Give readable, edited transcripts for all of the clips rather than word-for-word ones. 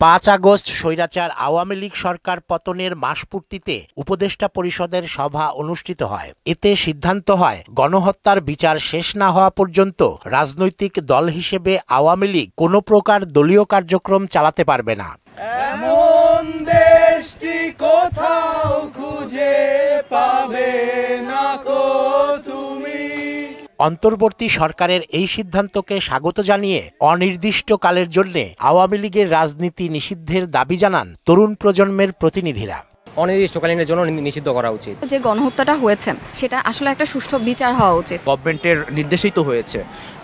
5 August স্বৈরাচার আওয়ামী লীগ সরকার পতনের মাসপূর্তিতে উপদেষ্টা পরিষদের সভা অনুষ্ঠিত হয়। এতে সিদ্ধান্ত হয় গণহত্যার বিচার শেষ না হওয়া পর্যন্ত রাজনৈতিক দল হিসেবে আওয়ামী লীগ কোনো প্রকার দলীয় কার্যক্রম চালাতে পারবে না। এমন দেশটি কোথাও খুঁজে পাবে না কো তুমি। অন্তর্বর্তী সরকারের এই সিদ্ধান্তকে স্বাগত জানিয়ে অনির্দিষ্টকালের জন্য আওয়ামী লীগের রাজনীতি নিষিদ্ধের দাবি জানান তরুণ প্রজন্মের প্রতিনিধিরা। অনির্দিষ্টকালীনের জন্য নিষিদ্ধ করা উচিত। যে গণহত্যাটা হয়েছে সেটা আসলে একটা সুষ্ঠু বিচার হওয়া উচিত। গভর্নমেন্টের নির্দেশেই তো হয়েছে,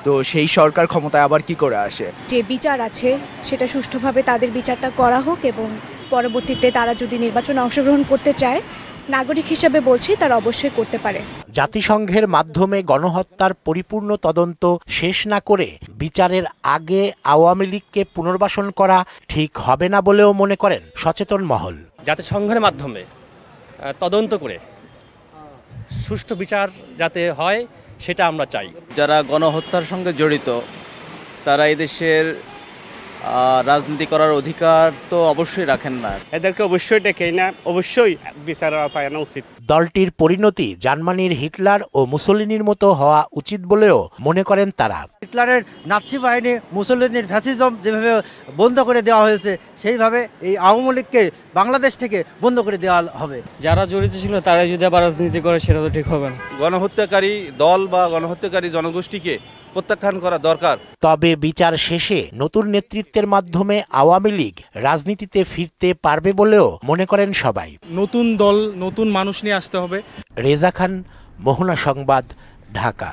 তো সেই সরকার ক্ষমতায় আবার কি করে আসে? যে বিচার আছে সেটা সুষ্ঠুভাবে তাদের বিচারটা করা হোক এবং পরবর্তীতে তারা যদি নির্বাচনে অংশগ্রহণ করতে চায়, নাগরিক হিসেবে বলছি তারা অবশ্যই করতে পারে। জাতিসংঘের মাধ্যমে গণহত্যার পরিপূর্ণ তদন্ত শেষ না করে বিচারের আগে আওয়ামী লীগকে পুনর্বাসন করা ঠিক হবে না বলেও মনে করেন সচেতন মহল। জাতিসংঘের মাধ্যমে তদন্ত করে সুষ্ঠু বিচার যাতে হয় সেটা আমরা চাই। যারা গণহত্যার সঙ্গে জড়িত তারা এদেশের রাজনীতি করার অধিকার তো অবশ্যই রাখেন না। এদেরকে অবশ্যই ডেকে না, অবশ্যই বিচারের আওতায় আনা উচিত। দলটির পরিণতি জার্মানির হিটলার ও মুসোলিনির মতো হওয়া উচিত বলেও মনে করেন তারা। হিটলারের নাৎসি বাহিনী, মুসোলিনির ফ্যাসিজম যেভাবে বন্ধ করে দেওয়া হয়েছে সেইভাবে এই আওয়ামী লীগকে বাংলাদেশ থেকে বন্ধ করে দেওয়া হবে। যারা জড়িত ছিল তারাই যদি আবার রাজনীতি করে সেটা তো ঠিক হবে না। গণহত্যাকারী দল বা গণহত্যাকারী জনগোষ্ঠীকে প্রত্যাখ্যান করা দরকার। তবে বিচার শেষে নতুন নেতৃত্বের মাধ্যমে আওয়ামী লীগ রাজনীতিতে ফিরতে পারবে বলেও মনে করেন সবাই। নতুন দল, নতুন মানুষ নিয়ে আসতে হবে। রেজা খান, মোহনা সংবাদ, ঢাকা।